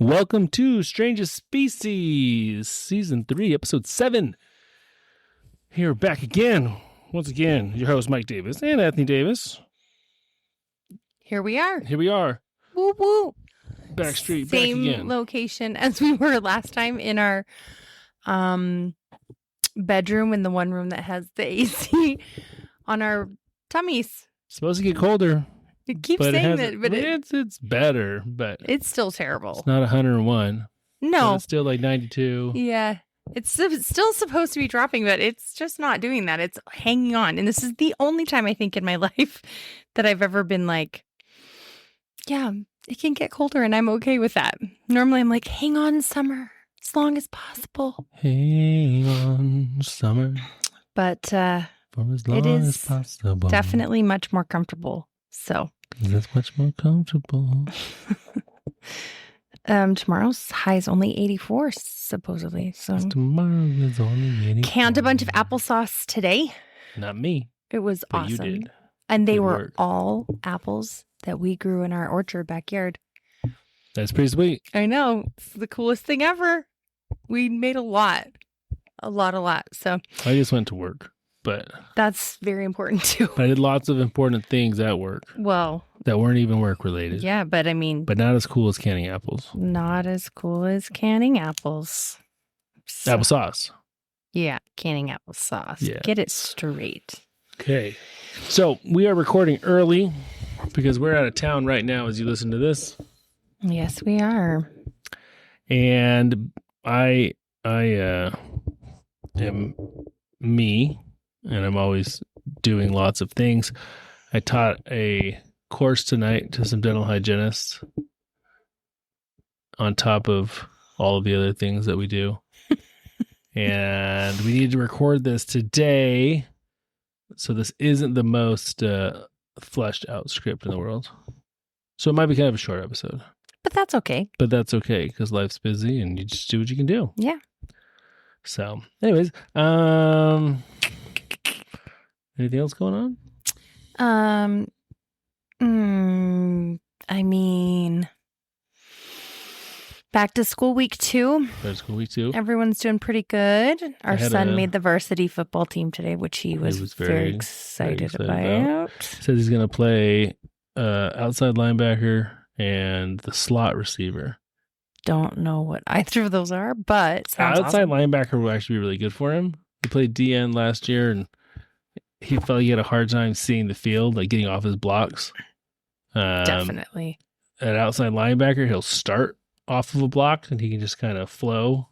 Welcome to Strangest Species, Season 3, Episode 7. Here, back again. Once again, your host, Mike Davis and Anthony Davis. Here we are. Here we are. Woo woo. Backstreet, back again. Same location as we were last time in our bedroom, in the one room that has the AC on our tummies. Supposed to get colder. It keeps saying that, but it's better, but it's still terrible. It's not 101. No. It's still like 92. Yeah. It's still supposed to be dropping, but it's just not doing that. It's hanging on. And this is the only time I think in my life that I've ever been like, yeah, it can get colder and I'm okay with that. Normally I'm like, hang on, summer, as long as possible. Hang on, summer. But for as long it is as possible. Definitely much more comfortable. So that's much more comfortable. Tomorrow's high is only 84, supposedly. So tomorrow is only 84. Canned a bunch of applesauce today. Not me. It was but awesome. You did. And they Good were work. all apples that we grew in our orchard backyard. That's pretty sweet. I know. It's the coolest thing ever. We made a lot. So I just went to work, but that's very important too. I did lots of important things at work. Well, that weren't even work related. Yeah, but I mean, but not as cool as canning apples. Not as cool as canning apples. So, Applesauce. Yeah, canning applesauce. Yeah. Get it straight. Okay. So we are recording early because we're out of town right now as you listen to this. Yes, we are. And I am me, and I'm always doing lots of things. I taught a course tonight to some dental hygienists on top of all of the other things that we do. And we need to record this today. So this isn't the most fleshed out script in the world. So it might be kind of a short episode. But that's okay. But that's okay because life's busy and you just do what you can do. Yeah. So anyways, anything else going on? I mean, back to school week 2. Back to school week 2. Everyone's doing pretty good. Our son made the varsity football team today, which he was very excited about. Says he's going to play outside linebacker and the slot receiver. Don't know what either of those are, but sounds outside awesome. linebacker will actually be really good for him. He played DN last year and he felt he had a hard time seeing the field, like getting off his blocks. Definitely. At outside linebacker, he'll start off of a block and he can just kind of flow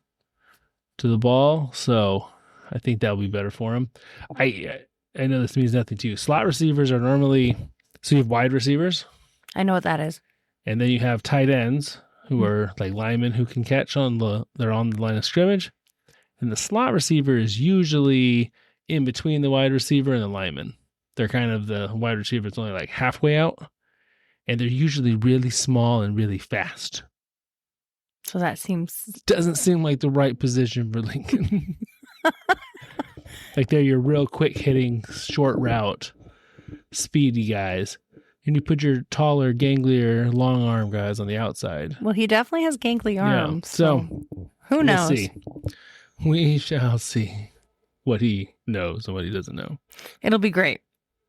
to the ball. So I think that'll be better for him. I know this means nothing to you. Slot receivers are normally, so you have wide receivers. I know what that is. And then you have tight ends who are like linemen who can catch they're on the line of scrimmage. And the slot receiver is usually in between the wide receiver and the lineman. They're kind of the wide receiver is only like halfway out. And they're usually really small and really fast. So that doesn't seem like the right position for Lincoln. Like they're your real quick hitting, short route, speedy guys. And you put your taller, ganglier, long arm guys on the outside. Well, he definitely has gangly arms. Yeah. So who knows? We'll see. We shall see what he knows and what he doesn't know. It'll be great.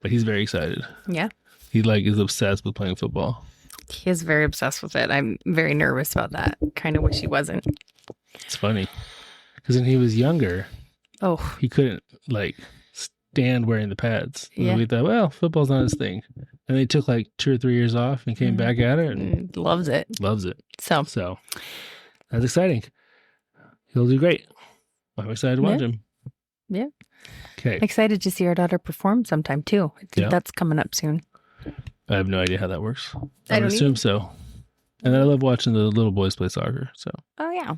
But he's very excited. Yeah. He is obsessed with playing football. He is very obsessed with it. I'm very nervous about that. Kind of wish he wasn't. It's funny. Because when he was younger, he couldn't stand wearing the pads. And we thought, well, football's not his thing. And they took 2 or 3 years off and came back at it. And loves it. So that's exciting. He'll do great. I'm excited to watch him. Yeah. Okay. Excited to see our daughter perform sometime too. I think that's coming up soon. I have no idea how that works. I would assume so. And I love watching the little boys play soccer. So. Oh yeah.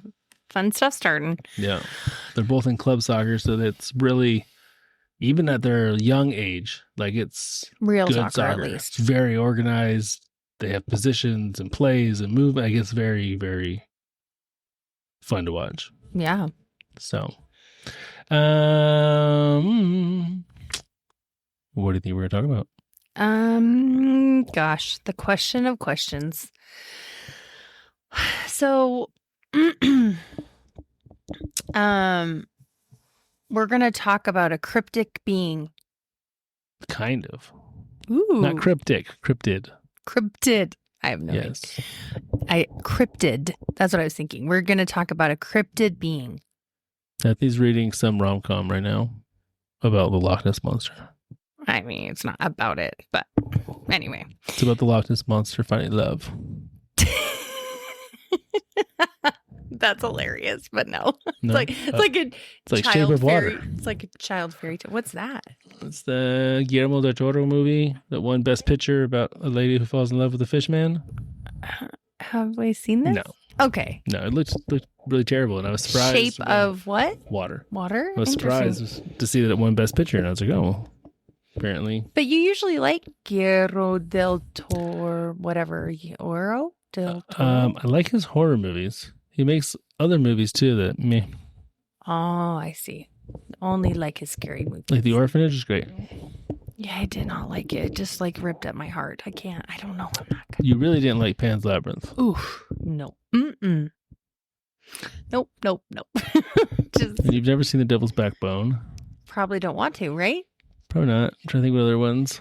Fun stuff starting. Yeah. They're both in club soccer, so that's really, even at their young age, it's real good soccer at least. It's very organized. They have positions and plays and movement. It's very, very fun to watch. Yeah. So, what do you think we're going to talk about? Gosh, the question of questions. So, we're going to talk about a cryptic being. Kind of. Ooh. Not cryptic, cryptid. Cryptid. I have no idea. Yes. Cryptid. That's what I was thinking. We're going to talk about a cryptid being. He's reading some rom-com right now about the Loch Ness Monster. I mean, it's not about it, but anyway. It's about the Loch Ness Monster finding love. That's hilarious, but no. No? It's like a like child Shape of fairy. Water. It's like a child fairy tale. What's that? It's the Guillermo del Toro movie that won Best Picture about a lady who falls in love with a fish man. Have I seen this? No. Okay. No, it looked really terrible, and I was surprised. Shape of what? Water. Water? I was surprised to see that it won Best Picture, and I was like, oh, apparently. But you usually like Guillermo del Toro, whatever. Guillermo del Toro? I like his horror movies. He makes other movies, too, that meh. Oh, I see. Only like his scary movies. Like The Orphanage is great. Yeah, I did not like it. It just like ripped at my heart. I can't. I don't know. I'm not good. You really didn't like Pan's Labyrinth. Oof. No. Mm-mm. Nope. Just And you've never seen The Devil's Backbone. probably don't want to, right? Probably not. I'm trying to think of other ones.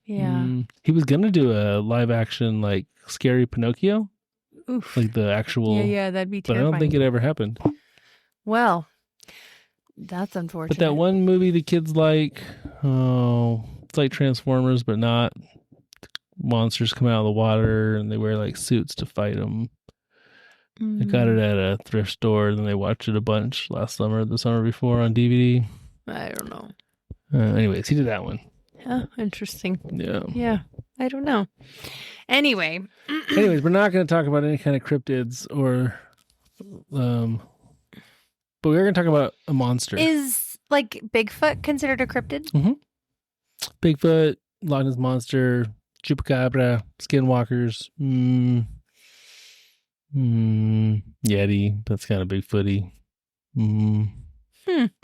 Yeah. He was going to do a live action, like, scary Pinocchio. Oof. Like the actual. Yeah, that'd be But I terrifying. don't think it ever happened. Well, that's unfortunate. But that one movie the kids like, it's like Transformers, but not. Monsters come out of the water and they wear like suits to fight them. I got it at a thrift store, and then they watched it a bunch the summer before on DVD. I don't know. Anyways, he did that one. Yeah, interesting. Yeah. Yeah, I don't know. Anyway. Anyways, we're not going to talk about any kind of cryptids or, but we're going to talk about a monster. Is like Bigfoot considered a cryptid? Bigfoot, Loch Ness Monster, Chupacabra, Skinwalkers, Yeti. That's kind of Bigfooty.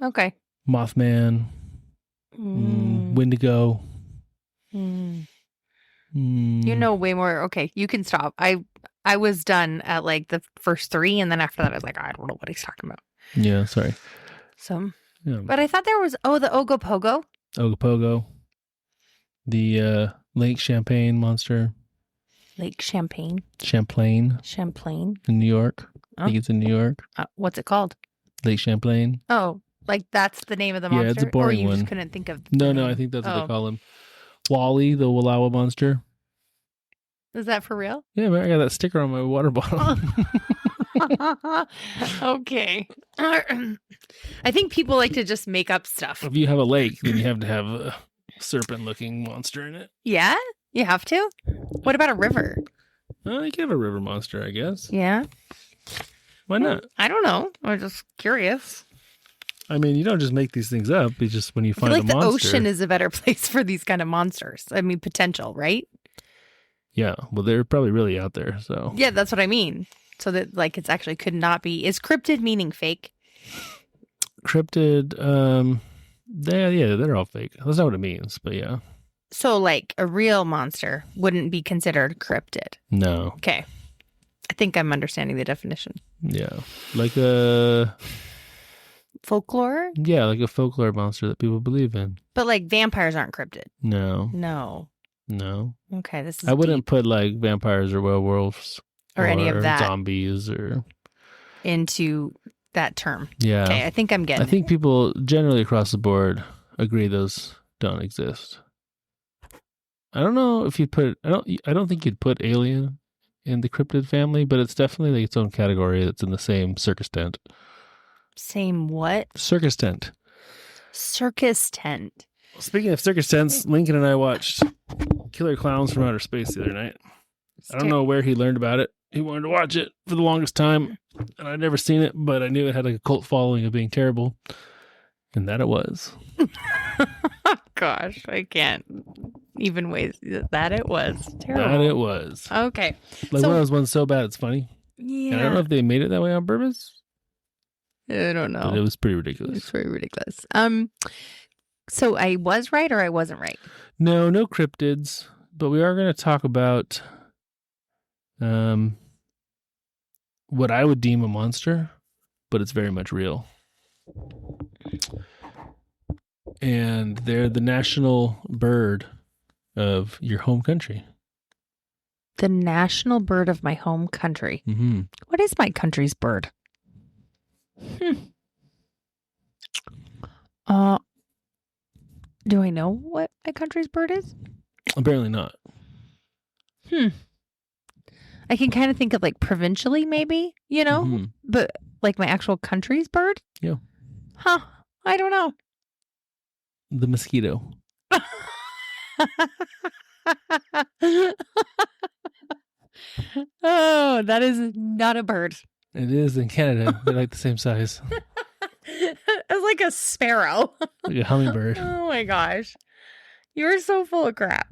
Okay. Mothman, Wendigo. You know way more. Okay, you can stop. I was done at like the first three, and then after that, I was like, I don't know what he's talking about. Yeah, sorry. So, Yeah. but I thought there was the Ogopogo. Ogopogo. The Lake Champlain monster. Lake Champlain. Champlain in New York. I think it's in New York. What's it called? Lake Champlain. Oh, like that's the name of the monster? Yeah, it's a boring or you one. just couldn't think of No, I think that's what they call him. Wally, the Wallawa monster. Is that for real? Yeah, man, I got that sticker on my water bottle. Okay. I think people like to just make up stuff. If you have a lake, then you have to have a serpent-looking monster in it. Yeah? You have to? What about a river? You can have a river monster, I guess. Yeah? Why not? I don't know. I'm just curious. I mean, you don't just make these things up. It's just when you I find feel like a monster. the ocean is a better place for these kind of monsters. I mean, potential, right? Yeah, well, they're probably really out there, so. Yeah, that's what I mean. So that, like, it's actually could not be. Is cryptid meaning fake? Cryptid, they're all fake. That's not what it means, but yeah. So, like, a real monster wouldn't be considered cryptid. No. Okay. I think I'm understanding the definition. Yeah. Like a... Folklore? Yeah, like a folklore monster that people believe in. But, like, vampires aren't cryptid. No. No. Okay, this is I wouldn't deep. put, like, vampires or werewolves. Or any of that. Zombies or... into that term. Yeah. Okay, I think I'm getting I think people generally across the board agree those don't exist. I don't know if you'd put... I don't think you'd put Alien in the cryptid family, but it's definitely like its own category that's in the same circus tent. Same what? Circus tent. Circus tent. Speaking of circus tents, Lincoln and I watched Killer Clowns from Outer Space the other night. I don't know where he learned about it. He wanted to watch it for the longest time, and I'd never seen it, but I knew it had like a cult following of being terrible, and that it was. Gosh, I can't even wait. That it was terrible. That it was. Okay. Like one of those ones so bad it's funny. Yeah. And I don't know if they made it that way on purpose. I don't know. But it was pretty ridiculous. It's very ridiculous. So I was right or I wasn't right? No cryptids, but we are going to talk about what I would deem a monster, but it's very much real. And they're the national bird of your home country. The national bird of my home country. Mm-hmm. What is my country's bird? Do I know what my country's bird is? Apparently not. I can kind of think of like provincially, maybe, but like my actual country's bird? Yeah. Huh. I don't know. The mosquito. Oh, that is not a bird. It is in Canada. They're like the same size. It's like a sparrow. Like a hummingbird. Oh my gosh. You're so full of crap.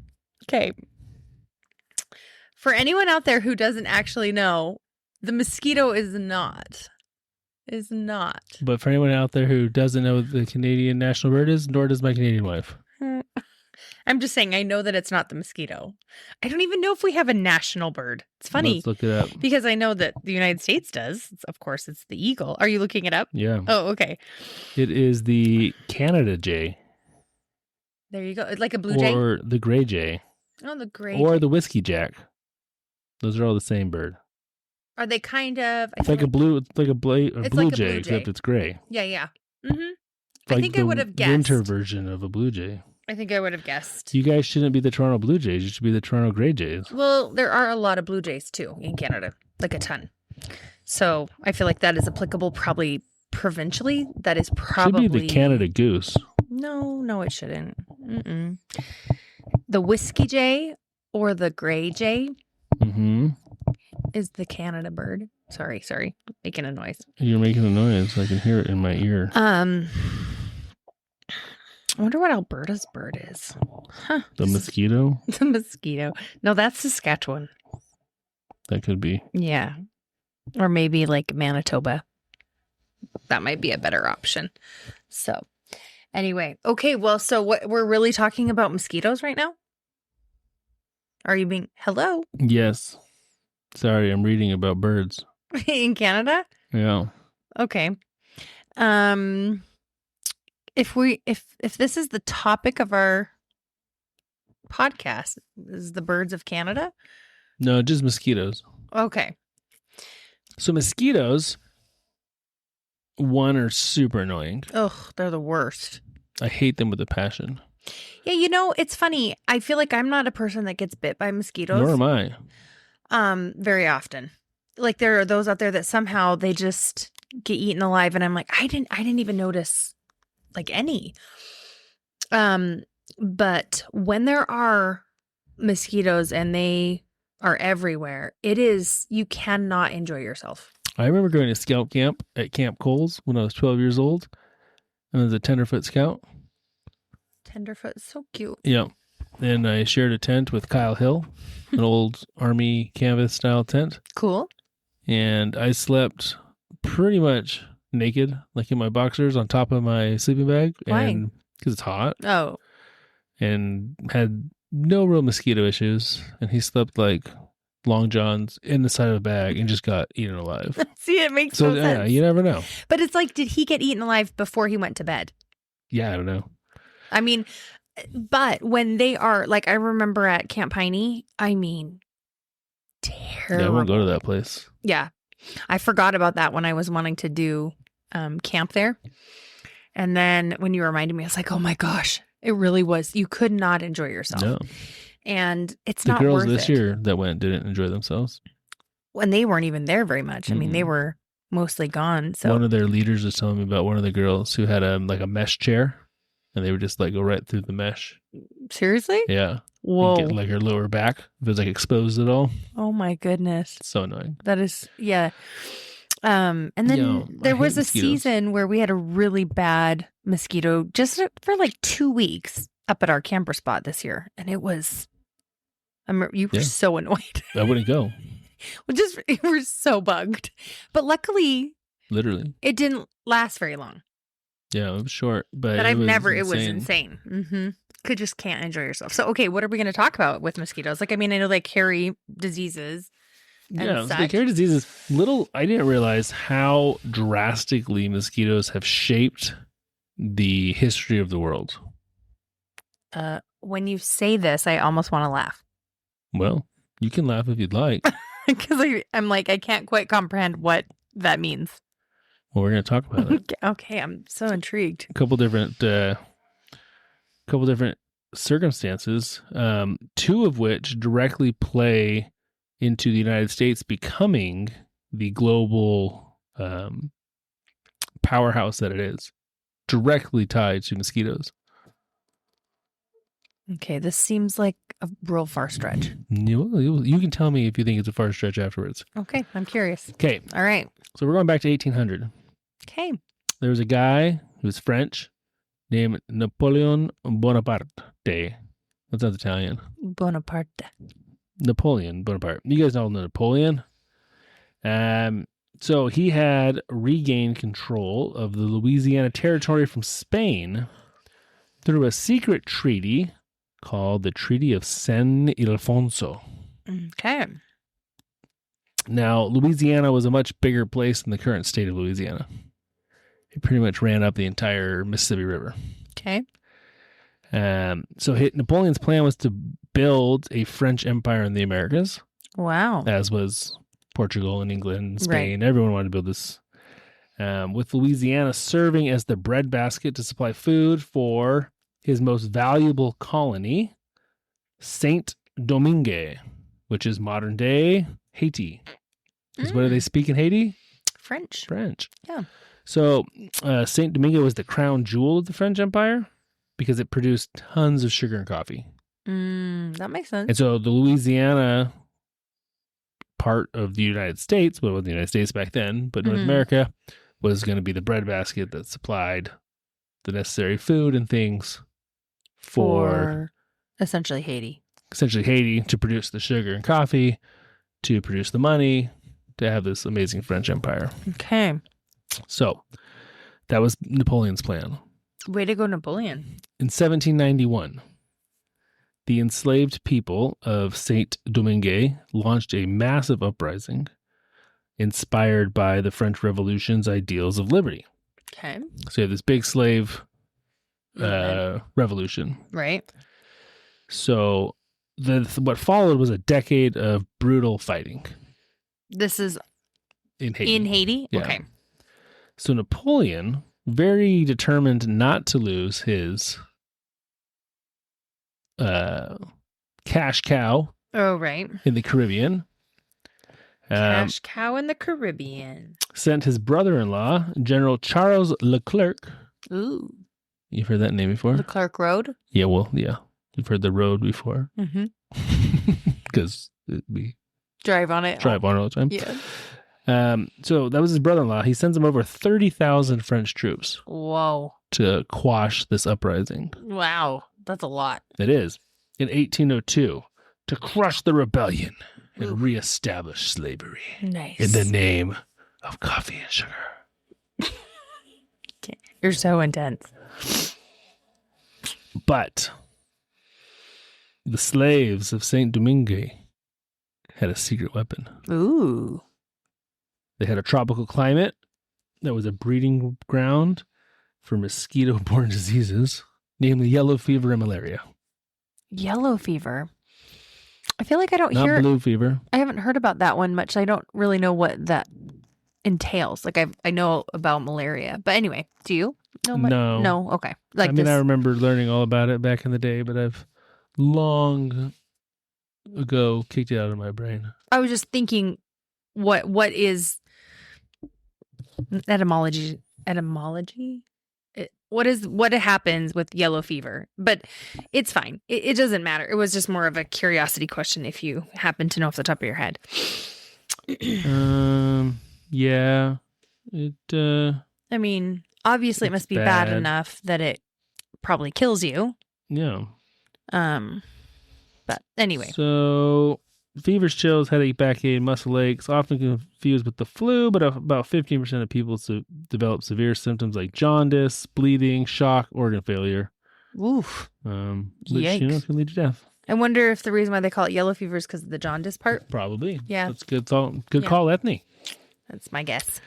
Okay. For anyone out there who doesn't actually know, the mosquito is not. But for anyone out there who doesn't know what the Canadian national bird is, nor does my Canadian wife. I'm just saying, I know that it's not the mosquito. I don't even know if we have a national bird. It's funny. Let's look it up. Because I know that the United States does. Of course, it's the eagle. Are you looking it up? Yeah. Oh, okay. It is the Canada jay. There you go. It's like a blue jay? Or the gray jay. Oh, the gray Or jay. the whiskey jack. Those are all the same bird. Are they kind of... It's like a blue blue jay, jay. except it's gray. Yeah. Mm-hmm. Like I think I would have guessed. Winter version of a blue jay. I think I would have guessed. You guys shouldn't be the Toronto Blue Jays. You should be the Toronto Grey Jays. Well, there are a lot of blue jays too in Canada, like a ton. So I feel like that is applicable probably provincially. That is probably... Should be the Canada Goose. No, it shouldn't. Mm-mm. The whiskey jay or the gray jay is the Canada bird. Sorry, making a noise. You're making a noise. I can hear it in my ear. I wonder what Alberta's bird is. Huh. The mosquito? The mosquito. No, that's Saskatchewan. That could be. Yeah. Or maybe like Manitoba. That might be a better option. So anyway, okay. Well, so what we're really talking about mosquitoes right now? Are you being hello? Yes. Sorry, I'm reading about birds. In Canada? Yeah. Okay. If this is the topic of our podcast, is the birds of Canada? No, just mosquitoes. Okay. So mosquitoes, one, are super annoying. Ugh, they're the worst. I hate them with a passion. Yeah, it's funny. I feel like I'm not a person that gets bit by mosquitoes. Nor am I. Very often. Like there are those out there that somehow they just get eaten alive, and I'm like, I didn't even notice like any. But when there are mosquitoes and they are everywhere, you cannot enjoy yourself. I remember going to scout camp at Camp Coles when I was 12 years old. And I was a tenderfoot scout. Tenderfoot, so cute. Yeah. And I shared a tent with Kyle Hill, an old Army canvas style tent. Cool. And I slept pretty much naked, like in my boxers, on top of my sleeping bag. Why? And because it's hot. Oh. And had no real mosquito issues. And he slept like long johns in the side of a bag and just got eaten alive. See, it makes no sense. Yeah, you never know. But it's like, did he get eaten alive before he went to bed? Yeah, I don't know. I mean, but when they are, like, I remember at Camp Piney, terrible. Yeah, I won't go to that place. Yeah. I forgot about that when I was wanting to do camp there. And then when you reminded me, I was like, oh my gosh, it really was. You could not enjoy yourself. No. And it's not worth it. worth The girls this year that went didn't enjoy themselves. When they weren't even there very much. I mean, they were mostly gone. So one of their leaders was telling me about one of the girls who had a mesh chair. And they would just like go right through the mesh. Seriously? Yeah. Whoa. And get like her lower back. If it was like exposed at all. Oh my goodness. So annoying. That is, yeah. And then there was a season where we had a really bad mosquito just for like 2 weeks up at our camper spot this year. And it was, you were so annoyed. I wouldn't go. We were so bugged. But luckily, literally, it didn't last very long. Yeah, it was short, but it was insane. Mm-hmm. Just can't enjoy yourself. So, okay, what are we going to talk about with mosquitoes? Like, I mean, I know like hairy diseases. Yeah, so they such. carry diseases. I didn't realize how drastically mosquitoes have shaped the history of the world. When you say this, I almost want to laugh. Well, you can laugh if you'd like. Because I'm like, I can't quite comprehend what that means. Well, we're going to talk about it. Okay, I'm so intrigued. A couple different circumstances, two of which directly play into the United States becoming the global powerhouse that it is, directly tied to mosquitoes. Okay, this seems like a real far stretch. You can tell me if you think it's a far stretch afterwards. Okay, I'm curious. Okay. All right. So we're going back to 1800. Okay. There was a guy who was French named Napoleon Bonaparte. That sounds Italian. Bonaparte. Napoleon Bonaparte. You guys all know Napoleon. So he had regained control of the Louisiana Territory from Spain through a secret treaty called the Treaty of San Ildefonso. Okay. Now, Louisiana was a much bigger place than the current state of Louisiana. It pretty much ran up the entire Mississippi River. Okay. So Napoleon's plan was to build a French empire in the Americas. Wow. As was Portugal and England and Spain. Right. Everyone wanted to build this. With Louisiana serving as the breadbasket to supply food for his most valuable colony, Saint Domingue, which is modern day Haiti. Because what do they speak in Haiti? French. Yeah. So Saint Domingue was the crown jewel of the French Empire because it produced tons of sugar and coffee. That makes sense. And so the Louisiana part of the United States, well, it wasn't the United States back then, but North America, was going to be the breadbasket that supplied the necessary food and things for essentially Haiti. To produce the sugar and coffee, to produce the money, to have this amazing French Empire. Okay. So that was Napoleon's plan. Way to go, Napoleon. In 1791, the enslaved people of Saint Domingue launched a massive uprising inspired by the French Revolution's ideals of liberty. Okay. So you have this big slave revolution. Right. So what followed was a decade of brutal fighting. This is in Haiti. In Haiti? Yeah. Okay. So Napoleon, very determined not to lose his cash cow. Oh, right. In the Caribbean. Cash cow in the Caribbean. Sent his brother-in-law, General Charles Leclerc. Ooh. You've heard that name before? Leclerc Road? Yeah, well, yeah. You've heard the road before. Mm-hmm. Because we drive on it all the time. Yeah. So that was his brother-in-law. He sends him over 30,000 French troops. Whoa. To quash this uprising. Wow. That's a lot. It is. In 1802, to crush the rebellion and reestablish slavery. Nice. In the name of coffee and sugar. You're so intense. But the slaves of Saint Domingue had a secret weapon. Ooh. They had a tropical climate that was a breeding ground for mosquito-borne diseases, namely yellow fever and malaria. Yellow fever. I feel like I don't Not hear... blue fever. I haven't heard about that one much. I don't really know what that entails. Like I know about malaria. But anyway, do you? No. No? Okay. I remember learning all about it back in the day, but I've long ago kicked it out of my brain. I was just thinking, what is etymology? What happens with yellow fever? But it's fine. It doesn't matter. It was just more of a curiosity question if you happen to know off the top of your head. Yeah. I mean, obviously it must be bad enough that it probably kills you. Yeah. But anyway. So fevers, chills, headache, backache, muscle aches, often confused with the flu, but about 15% of people develop severe symptoms like jaundice, bleeding, shock, organ failure. Oof. Which, can lead to death. I wonder if the reason why they call it yellow fever is because of the jaundice part. Probably. Yeah. That's good thought. Good Yeah. call, Ethne. That's my guess.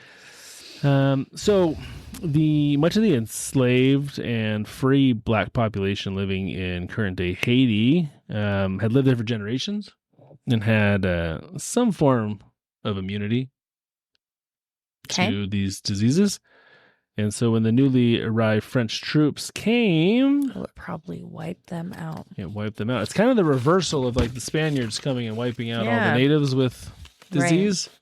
So much of the enslaved and free black population living in current day Haiti had lived there for generations and had some form of immunity to these diseases. And so when the newly arrived French troops came, It probably wiped them out. it wiped them out. It's kind of the reversal of like the Spaniards coming and wiping out all the natives with disease. Right.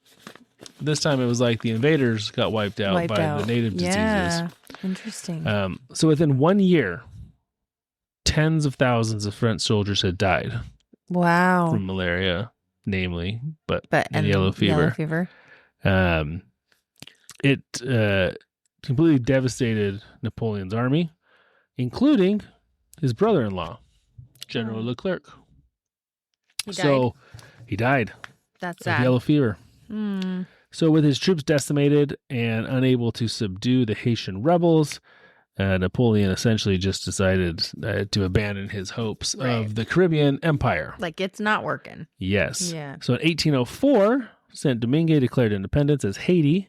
This time it was like the invaders got wiped out by the native diseases. Yeah, interesting. So within 1 year, tens of thousands of French soldiers had died. Wow. From malaria, namely, but and yellow fever. It completely devastated Napoleon's army, including his brother-in-law, General Leclerc. He died. That's of sad. Yellow fever. Mm. So with his troops decimated and unable to subdue the Haitian rebels, Napoleon essentially just decided to abandon his hopes of the Caribbean Empire. Like, it's not working. Yes. Yeah. So in 1804, Saint Domingue declared independence as Haiti,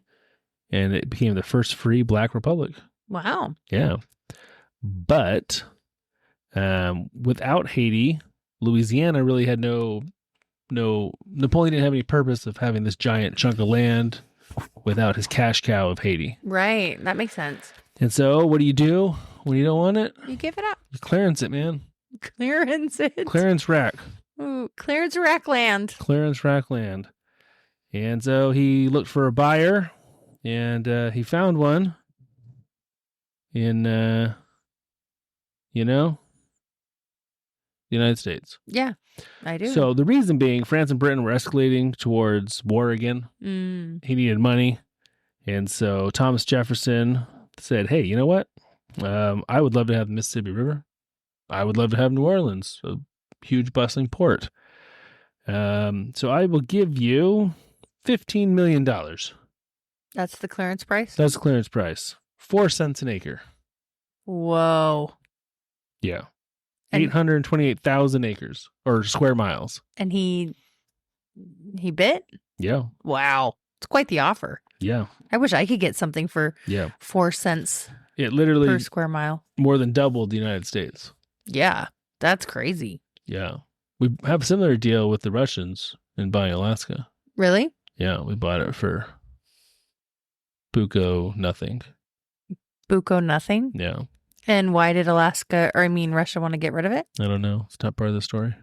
and it became the first free black republic. Wow. Yeah. But without Haiti, Louisiana really had Napoleon didn't have any purpose of having this giant chunk of land without his cash cow of Haiti. Right. That makes sense. And so what do you do when you don't want it? You give it up. You clearance it, man. Clearance it. Clearance rack. Ooh, clearance rack land. Clearance rack land. And so he looked for a buyer, and he found one in, the United States. Yeah, I do. So the reason being, France and Britain were escalating towards war again. He needed money. And so Thomas Jefferson said, hey, you know what? I would love to have the Mississippi River. I would love to have New Orleans, a huge bustling port. So I will give you $15 million. That's the clearance price? That's the clearance price. 4 cents an acre. Whoa. Yeah. 828,000 acres or square miles. And he bit? Yeah. Wow. It's quite the offer. Yeah. I wish I could get something for 4 cents it literally per square mile. More than doubled the United States. Yeah. That's crazy. Yeah. We have a similar deal with the Russians in buying Alaska. Really? Yeah. We bought it for Buco nothing. Buco nothing? Yeah. And why did Russia want to get rid of it? I don't know. It's not part of the story.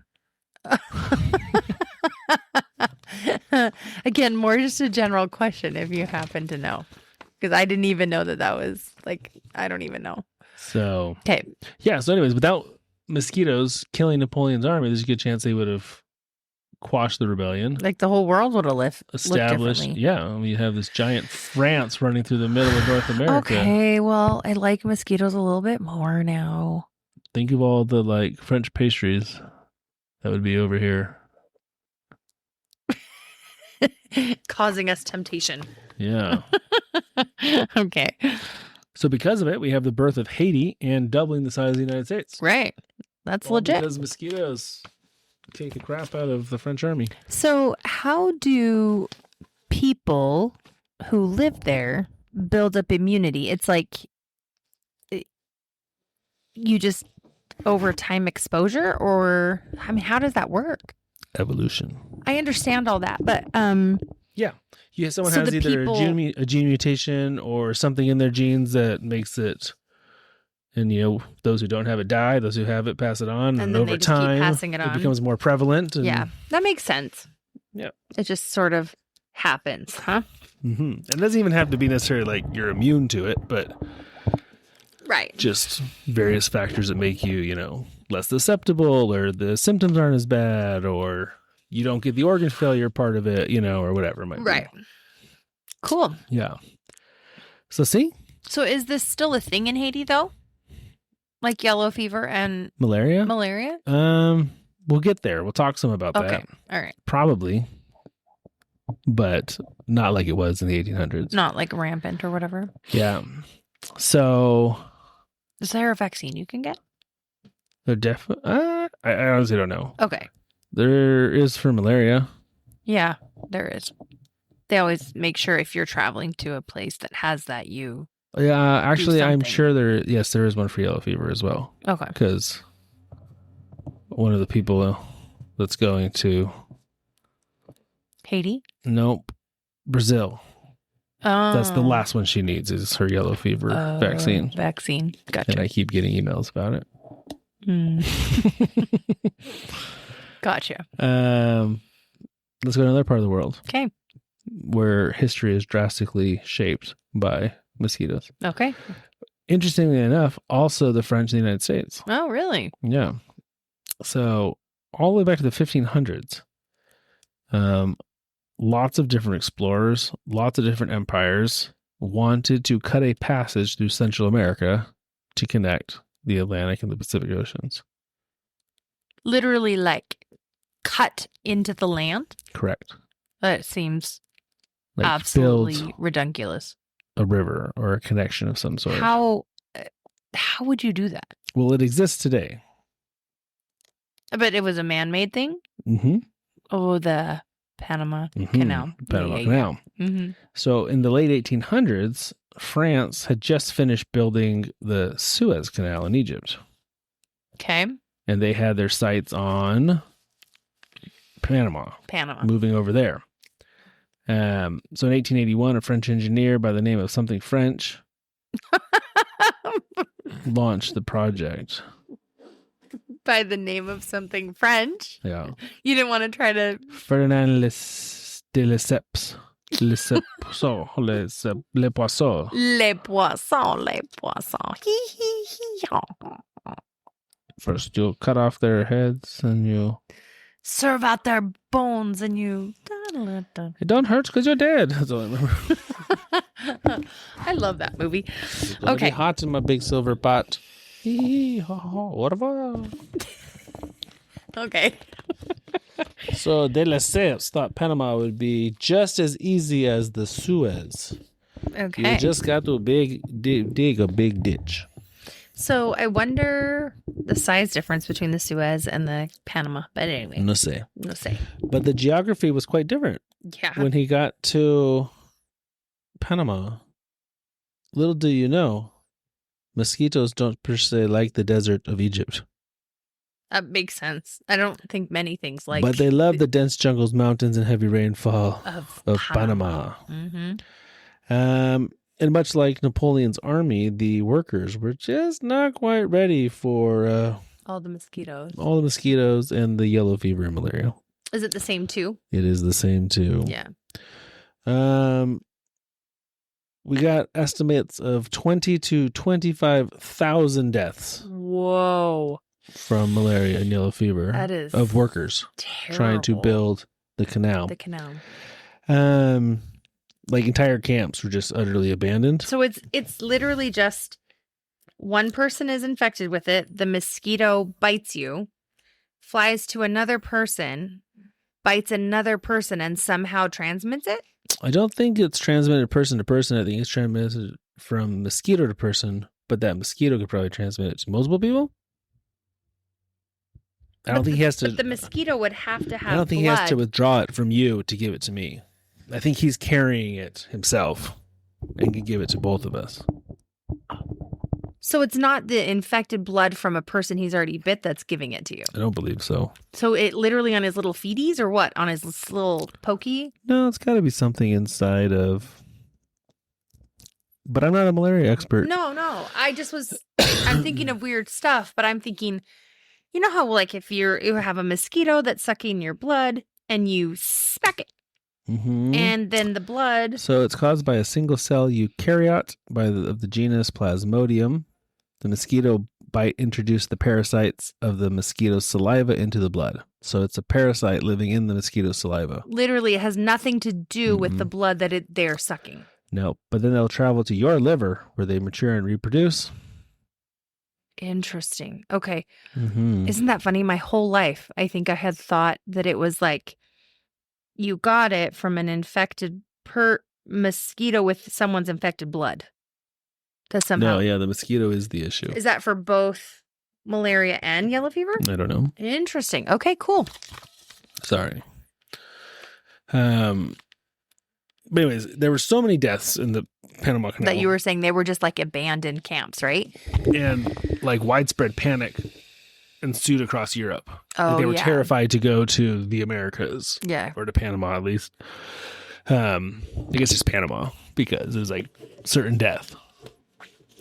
Again, more just a general question if you happen to know. Because I didn't even know that was, I don't even know. So. Okay. Yeah, so anyways, without mosquitoes killing Napoleon's army, there's a good chance they would have quashed the rebellion. Like the whole world would have established. Yeah, you have this giant France running through the middle of North America. Okay, well, I like mosquitoes a little bit more now. Think of all the French pastries that would be over here. Causing us temptation. Yeah. Okay. So because of it, we have the birth of Haiti and doubling the size of the United States. Right. That's legit. Because mosquitoes take the crap out of the French army. So how do people who live there build up immunity? It's like you just over time exposure, or how does that work? Evolution. I understand all that, but yeah, someone has either a gene mutation or something in their genes that makes it. And, those who don't have it die, those who have it pass it on. And over time, passing it becomes more prevalent. Yeah, that makes sense. Yeah. It just sort of happens, huh? Mm-hmm. It doesn't even have to be necessarily you're immune to it, but just various factors that make you, less susceptible, or the symptoms aren't as bad, or you don't get the organ failure part of it, or whatever it might be. Right. Cool. Yeah. So see? So is this still a thing in Haiti, though? Like yellow fever and malaria? We'll get there. We'll talk some about that. Okay. All right. Probably. But not like it was in the 1800s. Not like rampant or whatever. Yeah. So. Is there a vaccine you can get? They're definitely. I honestly don't know. Okay. There is for malaria. Yeah, there is. They always make sure if you're traveling to a place that has that, you. Yeah, actually, I'm something. sure there. Yes, there is one for yellow fever as well. Okay. Because one of the people that's going to Haiti? Nope, Brazil. Oh. That's the last one she needs is her yellow fever vaccine. Vaccine. Gotcha. And I keep getting emails about it. Gotcha. Let's go to another part of the world. Okay. Where history is drastically shaped by mosquitoes. Okay. Interestingly enough, also the French and the United States. Oh, really? Yeah. So all the way back to the 1500s, lots of different explorers, lots of different empires wanted to cut a passage through Central America to connect the Atlantic and the Pacific Oceans. Literally, like, cut into the land? Correct. That seems Like absolutely redunculous. A river or a connection of some sort. How would you do that? Well, it exists today. But it was a man-made thing? Mm-hmm. Oh, the Panama Canal. Panama Canal. Mm-hmm. So in the late 1800s, France had just finished building the Suez Canal in Egypt. Okay. And they had their sights on Panama. Moving over there. So in 1881, a French engineer by the name of something French launched the project. By the name of something French? Yeah. You didn't want to try to... Ferdinand de Lesseps. Le Poisson. Les poissons. Les poissons. First, you'll cut off their heads and you... serve out their bones and you... It don't hurt because you're dead. That's all I remember. I love that movie. It's Okay. hot in my big silver pot. Whatever. Okay. So De Lesseps thought Panama would be just as easy as the Suez. Okay. You just got to dig a big ditch. So I wonder the size difference between the Suez and the Panama. But anyway. No sé. But But the geography was quite different. yeah. When he got to Panama, little do you know, mosquitoes don't per se like the desert of Egypt. That makes sense. I don't think many things like... But they love the dense jungles, mountains, and heavy rainfall of Panama. Mm-hmm. And much like Napoleon's army, the workers were just not quite ready for all the mosquitoes. All the mosquitoes and the yellow fever and malaria. Is it the same too? It is the same too. Yeah. We got estimates of 20 to 25,000 deaths. Whoa. From malaria and yellow fever. That is of workers terrible. Trying to build the canal. Like entire camps were just utterly abandoned. So it's literally just one person is infected with it. The mosquito bites you, flies to another person, bites another person, and somehow transmits it? I don't think it's transmitted person to person. I think it's transmitted from mosquito to person, but that mosquito could probably transmit it to multiple people. I don't think he has to. But the mosquito would have to have. I don't think blood. he has to withdraw it from you to give it to me. I think he's carrying it himself and can give it to both of us. So it's not the infected blood from a person he's already bit that's giving it to you? I don't believe so. So it literally on his little feeties or what? On his little pokey? No, it's got to be something inside of... But I'm not a malaria expert. No. I'm thinking of weird stuff, but I'm thinking, you know how like if you have a mosquito that's sucking your blood and you smack it. Mm-hmm. And then the blood... So it's caused by a single cell eukaryote of the genus Plasmodium. The mosquito bite introduced the parasites of the mosquito's saliva into the blood. So it's a parasite living in the mosquito's saliva. Literally, it has nothing to do with the blood that they're sucking. No, but then they'll travel to your liver where they mature and reproduce. Interesting. Okay. Mm-hmm. Isn't that funny? My whole life, I think I had thought that it was like you got it from an infected mosquito with someone's infected blood. Somehow. No, yeah, the mosquito is the issue. Is that for both malaria and yellow fever? I don't know. Interesting. Okay, cool. Sorry. But anyways, there were so many deaths in the Panama Canal. That you were saying they were just like abandoned camps, right? And like widespread panic ensued across Europe. Oh, Like, they were yeah. terrified to go to the Americas. Yeah. Or to Panama, at least. I guess it's Panama, because it was like certain death.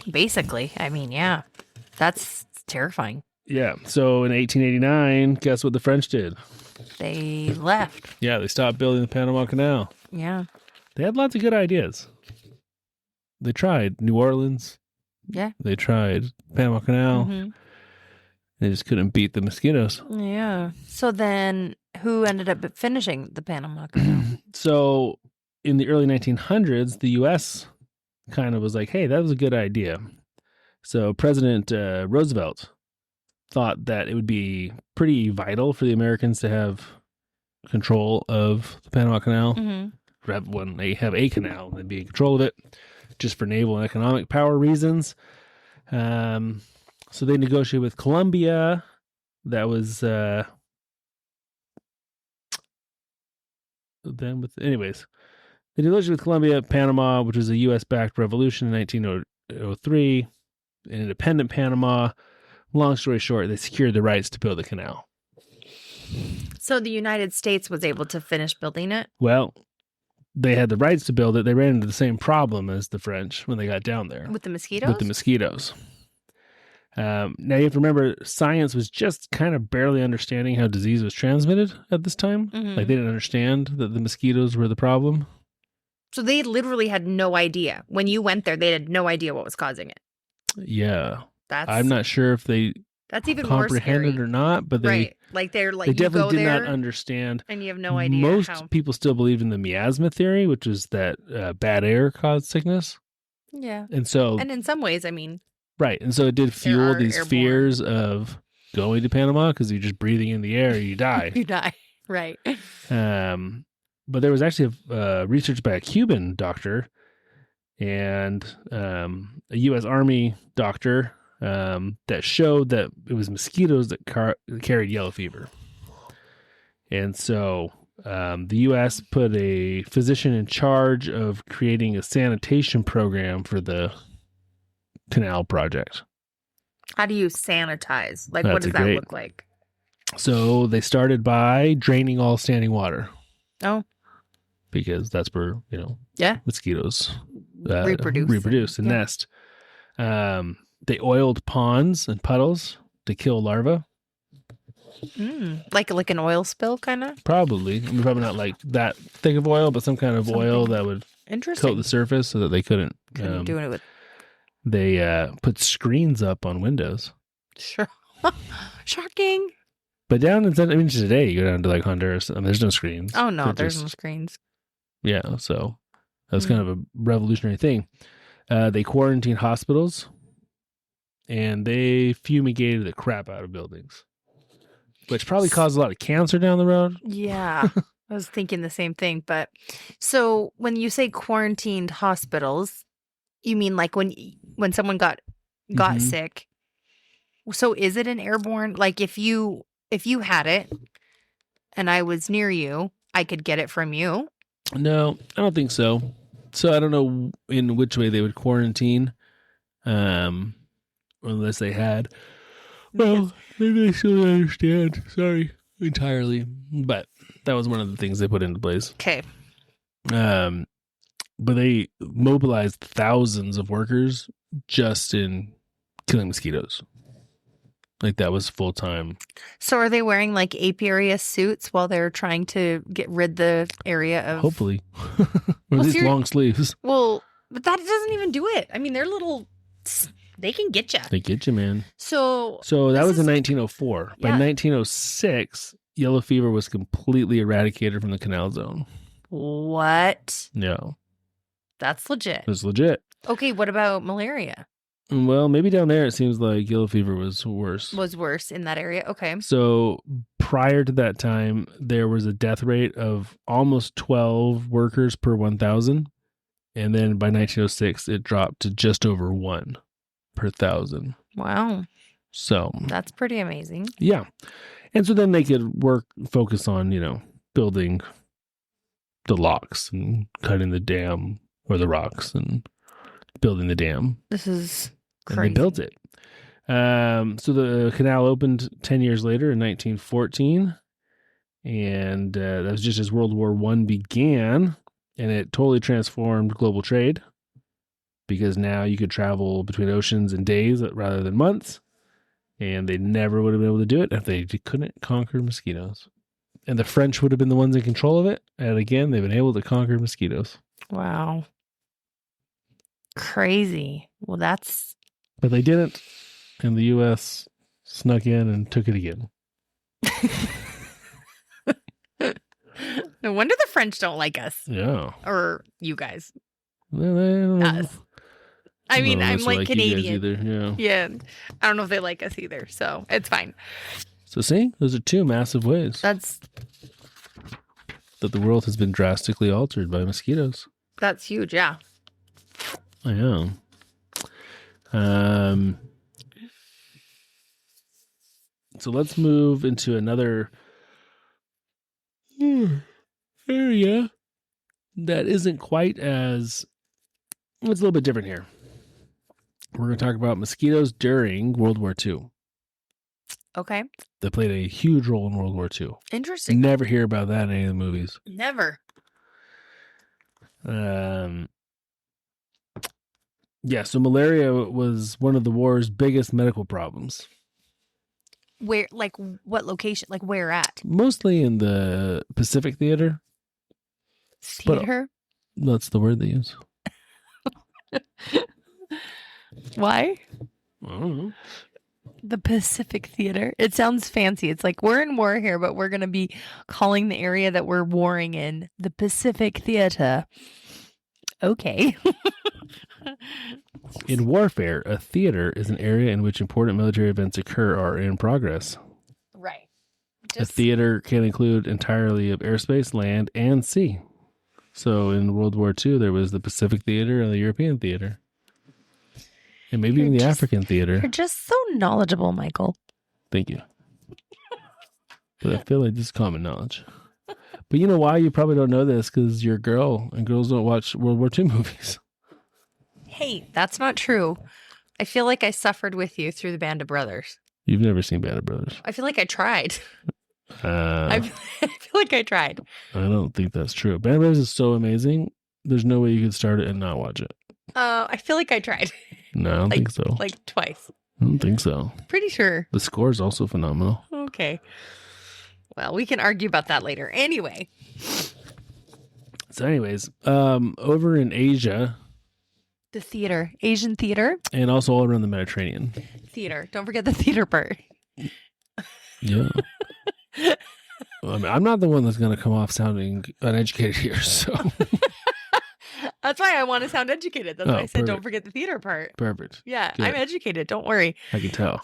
Basically. I mean, yeah. That's terrifying. Yeah. So in 1889, guess what the French did? They left. Yeah, they stopped building the Panama Canal. Yeah. They had lots of good ideas. They tried New Orleans. Yeah. They tried Panama Canal. Mhm. They just couldn't beat the mosquitoes. Yeah. So then who ended up finishing the Panama Canal? So in the early 1900s, the U.S. kind of was like, hey, that was a good idea. So President Roosevelt thought that it would be pretty vital for the Americans to have control of the Panama Canal. Mhm. When they have a canal and be in control of it, just for naval and economic power reasons. So they negotiated with Colombia. That was anyways. They negotiated with Colombia, Panama, which was a U.S.-backed revolution in 1903, an independent Panama. Long story short, they secured the rights to build the canal. So the United States was able to finish building it? Well, they had the rights to build it. They ran into the same problem as the French when they got down there. With the mosquitoes? With the mosquitoes. Now you have to remember, science was just kind of barely understanding how disease was transmitted at this time. Mhm. Like, they didn't understand that the mosquitoes were the problem. So they literally had no idea. When you went there, they had no idea what was causing it. Yeah. That's I'm not sure if they That's even more comprehended scary. or not, but they, Right. Like they're like they you definitely go did there not understand. and you have no idea Most how. people still believed in the miasma theory, which is that bad air caused sickness. Yeah. And so, And in some ways, I mean, right. And so it did fuel are these airborne. fears of going to Panama, because you're just breathing in the air, you die. you die. Right. But there was actually research by a Cuban doctor and a U.S. Army doctor that showed that it was mosquitoes that carried yellow fever. And so the U.S. put a physician in charge of creating a sanitation program for the canal project. How do you sanitize? Like, what That's does that great. look like? So they started by draining all standing water. Oh. Because that's where, Yeah. mosquitoes Reproduce. and Yeah. nest. They oiled ponds and puddles to kill larvae. Like an oil spill, kind of. Probably. I mean, probably not like that thick of oil, but some kind of oil that would Interesting. coat the surface so that they couldn't. Do it with. They put screens up on windows. Sure. Shocking. But down in today, you go down to like Honduras and there's no screens. Oh no, They're there's just- no screens. Yeah, so that was kind of a revolutionary thing. They quarantined hospitals and they fumigated the crap out of buildings, which probably caused a lot of cancer down the road. Yeah. I was thinking the same thing. But so when you say quarantined hospitals, you mean like when someone got Mhm. sick? So is it an airborne? Like if you had it and I was near you, I could get it from you? No, I don't think so. So I don't know in which way they would quarantine, unless they had. Well, maybe I still don't understand. Sorry, entirely. But that was one of the things they put into place. Okay. But they mobilized thousands of workers just in killing mosquitoes. Like, that was full time. So are they wearing like apiarius suits while they're trying to get rid the area of? Hopefully, or Well, at least long sleeves. Well, but that doesn't even do it. I mean, they're little. They can get you. They get you, man. So that this was in is- 1904. By Yeah. 1906, yellow fever was completely eradicated from the canal zone. What? No, That's legit. it was legit. Okay, what about malaria? Well, maybe down there it seems like yellow fever was worse. Was worse in that area? Okay. So prior to that time, there was a death rate of almost 12 workers per 1,000. And then by 1906, it dropped to just over 1 per 1,000. Wow. So That's pretty amazing. yeah. And so then they could focus on, building the locks and cutting the dam or the rocks and building the dam. This is crazy. And they built it. So the canal opened 10 years later in 1914. And that was just as World War I began. And it totally transformed global trade because now you could travel between oceans in days rather than months. And they never would have been able to do it if they couldn't conquer mosquitoes. And the French would have been the ones in control of it. And again, they've been able to conquer mosquitoes. Wow. Crazy. Well, that's... But they didn't. And the U.S. snuck in and took it again. No wonder the French don't like us. Yeah. Or you guys. Us. I mean, I'm like Canadian. Either. Yeah. I don't know if they like us either. So it's fine. So see, those are two massive ways that the world has been drastically altered by mosquitoes. That's huge. Yeah. I know. So let's move into another area that isn't quite as... It's a little bit different here. We're going to talk about mosquitoes during World War II. Okay. They played a huge role in World War II. Interesting. Never hear about that in any of the movies. Never. Yeah, so malaria was one of the war's biggest medical problems. Where, like, what location? Like, where at? Mostly in the Pacific Theater. Theater? But that's the word they use. Why? I don't know. The Pacific Theater. It sounds fancy. It's like we're in war here, but we're going to be calling the area that we're warring in the Pacific Theater. Okay. In warfare, a theater is an area in which important military events occur or are in progress. Right. A theater can include entirely of airspace, land, and sea. So in World War II, there was the Pacific Theater and the European Theater. And maybe even the African Theater. You're just so knowledgeable, Michael. Thank you. But I feel like this is common knowledge. But you know why you probably don't know this? Because you're a girl, and girls don't watch World War II movies. Hey, that's not true. I feel like I suffered with you through the Band of Brothers. You've never seen Band of Brothers. I feel like I tried. I feel like I tried. I don't think that's true. Band of Brothers is so amazing. There's no way you could start it and not watch it. I feel like I tried. No, I don't think so. Like twice. I don't think so. Pretty sure. The score is also phenomenal. Okay. Well, we can argue about that later. Anyway. So anyways, over in Asia. The theater. Asian theater. And also all around the Mediterranean. Theater. Don't forget the theater part. Yeah. Well, I mean, I'm not the one that's going to come off sounding uneducated here, so... That's why I want to sound educated. That's why I said perfect. Don't forget the theater part. Perfect. Yeah, Good. I'm educated. Don't worry. I can tell.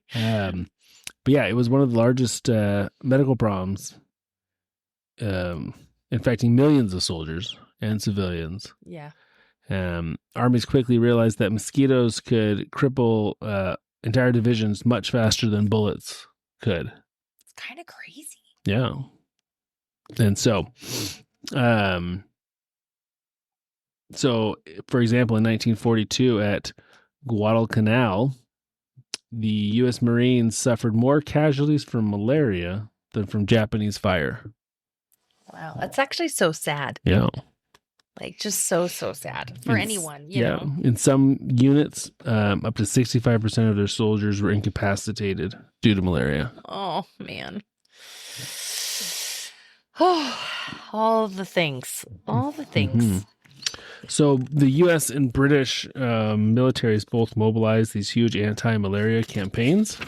But yeah, it was one of the largest medical problems infecting millions of soldiers and civilians. Yeah. Armies quickly realized that mosquitoes could cripple entire divisions much faster than bullets could. It's kind of crazy. Yeah. And so, for example, in 1942 at Guadalcanal, the U.S. Marines suffered more casualties from malaria than from Japanese fire. Wow, that's actually so sad. Yeah. Like, just so sad for anyone, you know? In some units, up to 65% of their soldiers were incapacitated due to malaria. Oh, man. Oh, all the things. All the things. Mm-hmm. So the U.S. and British militaries both mobilized these huge anti-malaria campaigns.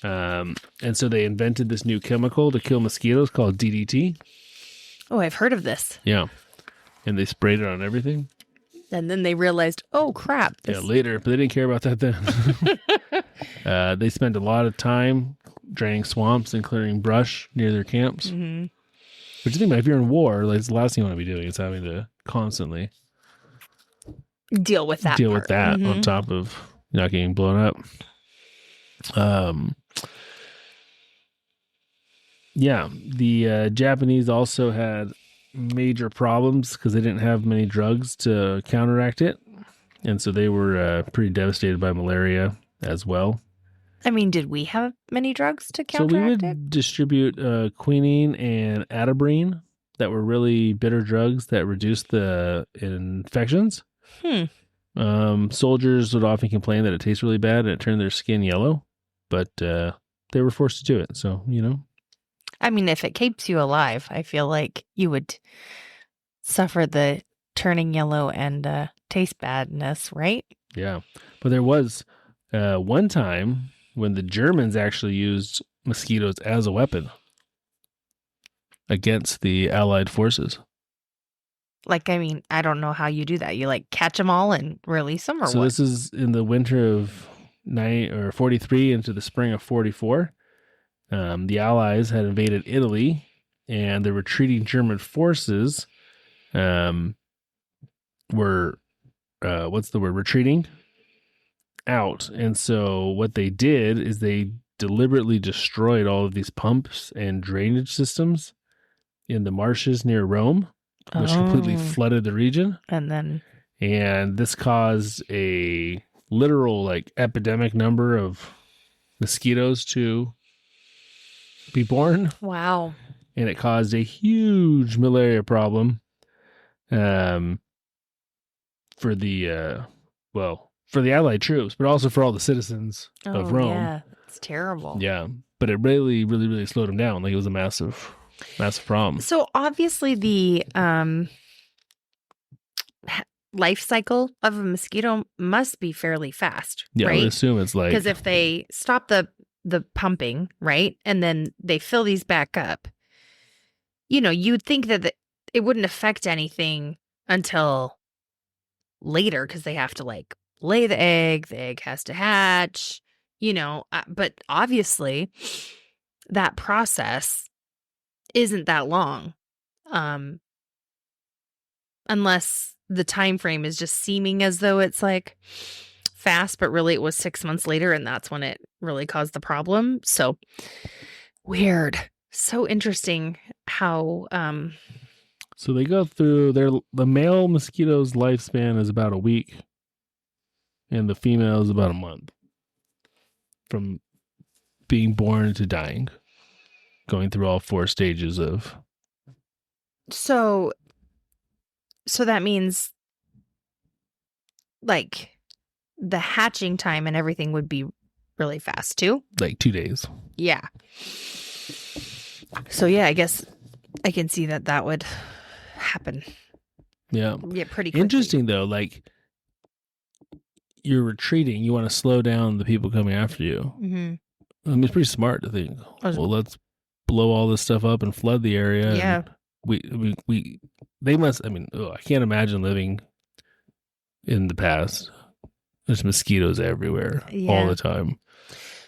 And so they invented this new chemical to kill mosquitoes called DDT. Oh, I've heard of this. Yeah. And they sprayed it on everything. And then they realized, oh, crap. Yeah, later. But they didn't care about that then. They spent a lot of time draining swamps and clearing brush near their camps. Mm-hmm. Which you think about, if you're in war, like, it's the last thing you want to be doing is having to constantly deal with that on top of, you're not getting blown up. Yeah, the Japanese also had major problems because they didn't have many drugs to counteract it. And so they were pretty devastated by malaria as well. I mean, did we have many drugs to So we counteract would it? distribute quinine and atabrine that were really bitter drugs that reduced the infections. Soldiers would often complain that it tastes really bad and it turned their skin yellow, but they were forced to do it. So, I mean, if it keeps you alive, I feel like you would suffer the turning yellow and taste badness, right? Yeah. But there was one time when the Germans actually used mosquitoes as a weapon against the Allied forces. Like, I mean, I don't know how you do that. You like catch them all and release them, or So what? this is in the winter of 43 into the spring of 44. The Allies had invaded Italy, and the retreating German forces were retreating out. And so what they did is they deliberately destroyed all of these pumps and drainage systems in the marshes near Rome, which completely flooded the region. And this caused a literal epidemic number of mosquitoes to be born. Wow. And it caused a huge malaria problem for the Allied troops, but also for all the citizens of Rome. Yeah, it's terrible. Yeah, but it really, really, really slowed them down. Like, it was a massive problem. So obviously the life cycle of a mosquito must be fairly fast, Yeah, right? I would assume it's like, because if they stop the pumping, right, and then they fill these back up, you'd think that it wouldn't affect anything until later because they have to lay the egg has to hatch, but obviously that process isn't that long, unless the time frame is just seeming as though it's fast, but really it was 6 months later, and that's when it really caused the problem. So weird. So interesting how so they go through the male mosquito's lifespan is about a week, and the female is about a month from being born to dying, going through all 4 stages of. So that means the hatching time and everything would be really fast too? 2 days. Yeah. So yeah, I guess I can see that would happen. Yeah. Yeah, pretty quickly. Interesting though, you're retreating, you want to slow down the people coming after you. Mm-hmm. I mean, it's pretty smart to think, well, let's blow all this stuff up and flood the area. Yeah. And they must, I can't imagine living in the past. There's mosquitoes everywhere all the time.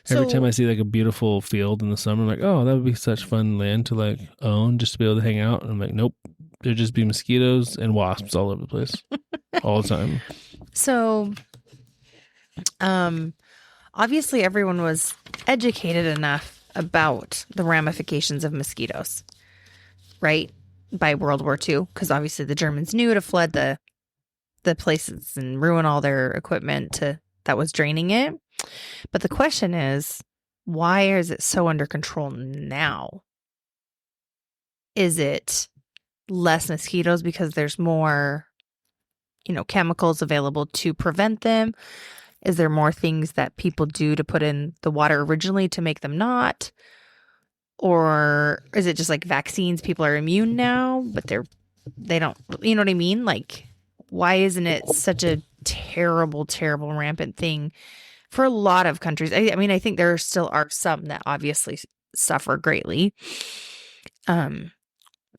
Every time I see a beautiful field in the summer, I'm like, oh, that would be such fun land to own just to be able to hang out. And I'm like, nope, there'd just be mosquitoes and wasps all over the place all the time. So, obviously everyone was educated enough about the ramifications of mosquitoes, right? By World War II, because obviously the Germans knew to flood the places and ruin all their equipment that was draining it. But the question is, why is it so under control now? Is it less mosquitoes because there's more, chemicals available to prevent them? Is there more things that people do to put in the water originally to make them not? Or is it just vaccines? People are immune now, but they don't, you know what I mean? Why isn't it such a terrible, terrible, rampant thing for a lot of countries? I mean, I think there still are some that obviously suffer greatly from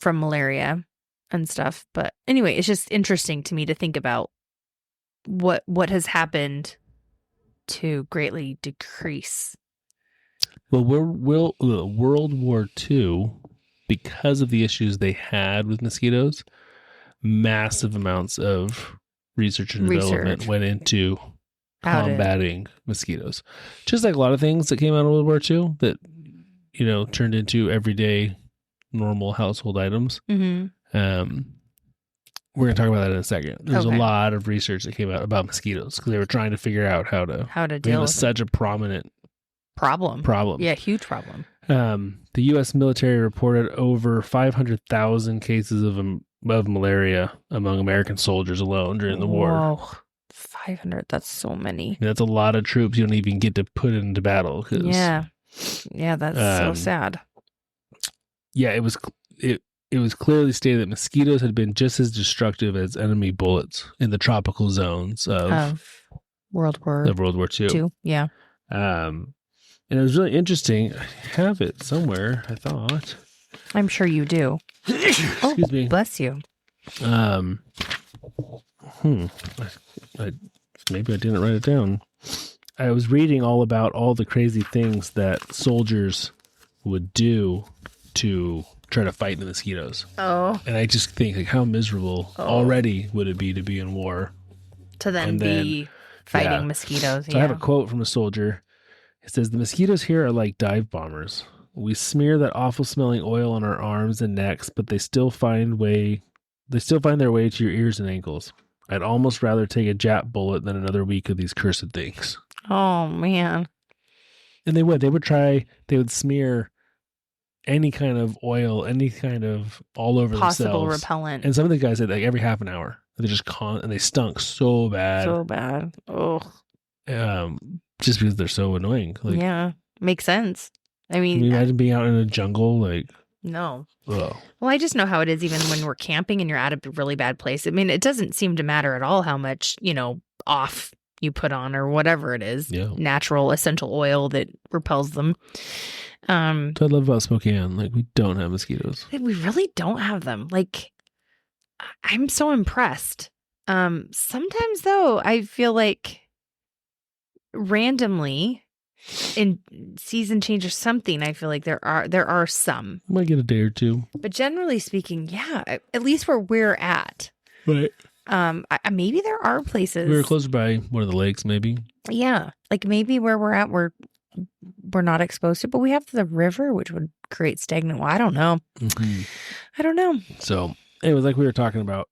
malaria and stuff. But anyway, it's just interesting to me to think about what has happened to greatly decrease. Well, World War II, because of the issues they had with mosquitoes, massive amounts of research and development went into combating mosquitoes. Just like a lot of things that came out of World War II that, turned into everyday normal household items. Mm-hmm. We're going to talk about that in a second. There's Okay. a lot of research that came out about mosquitoes because they were trying to figure out how to deal with such a prominent problem. problem. Yeah, huge problem. The U.S. military reported over 500,000 cases of malaria among American soldiers alone during the war. Whoa, 500. That's so many. That's a lot of troops you don't even get to put into battle. Yeah, that's so sad. Yeah, it was clearly stated that mosquitoes had been just as destructive as enemy bullets in the tropical zones of World War II. Yeah. And it was really interesting. I have it somewhere, I thought. I'm sure you do. Excuse me. Bless you. Maybe I didn't write it down. I was reading all about all the crazy things that soldiers would do to try to fight the mosquitoes. Oh. And I just think, like, how miserable already would it be to be in war. To then be fighting mosquitoes. So I have a quote from a soldier. It says, "The mosquitoes here are like dive bombers. We smear that awful smelling oil on our arms and necks, but they still find their way to your ears and ankles. I'd almost rather take a Jap bullet than another week of these cursed things." Oh, man. And they would smear any kind of oil, any kind of all over possible themselves. repellent. And some of the guys said like every half an hour. They just and they stunk so bad. So bad. Oh. Just because they're so annoying. Like, yeah. Makes sense. I mean, can you imagine being out in a jungle? Like, no. Ugh. Well, I just know how it is even when we're camping and you're at a really bad place. I mean, it doesn't seem to matter at all how much, off you put on or whatever it is. Yeah. Natural essential oil that repels them. What I love about Spokane, like, we don't have mosquitoes. We really don't have them. Like, I'm so impressed. Sometimes though, I feel like randomly in season change or something, I feel like there are some. Might get a day or two. But generally speaking, yeah, at least where we're at. Right. Maybe there are places. We were closer by one of the lakes, maybe. Yeah. Like maybe where we're at, we're not exposed to, but we have the river, which would create stagnant. Well, I don't know. Mm-hmm. I don't know. So it was like we were talking about.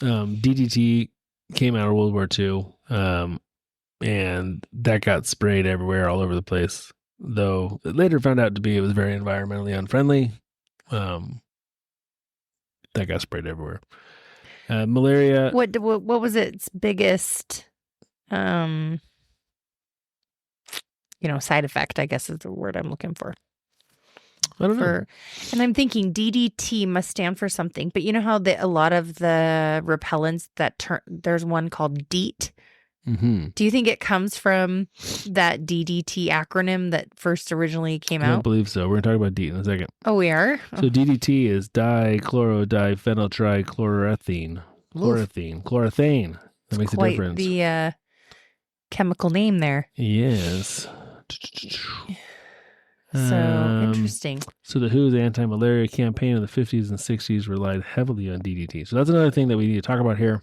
DDT came out of World War II. And that got sprayed everywhere, all over the place. Though it later found out to be it was very environmentally unfriendly. That got sprayed everywhere. Malaria. What was its biggest, side effect? I guess is the word I'm looking for. I don't know. And I'm thinking DDT must stand for something. But you know how a lot of the repellents there's one called DEET. Mm-hmm. Do you think it comes from that DDT acronym that first originally came out? I don't believe so. We're going to talk about DEET in a second. Oh, we are? So DDT is dichloroDiphenyltrichloroethene. Chloroethane. That makes a difference. Quite the chemical name there. Yes. So interesting. So the WHO's anti-malaria campaign in the 50s and 60s relied heavily on DDT. So that's another thing that we need to talk about here.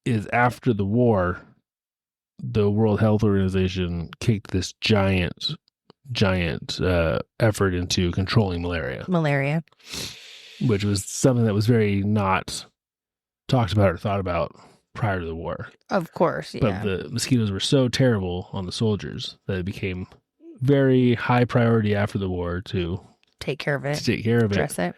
Is after the war, the World Health Organization kicked this giant effort into controlling malaria. Which was something that was very not talked about or thought about prior to the war. Of course, yeah. But the mosquitoes were so terrible on the soldiers that it became very high priority after the war to take care of it. Address it.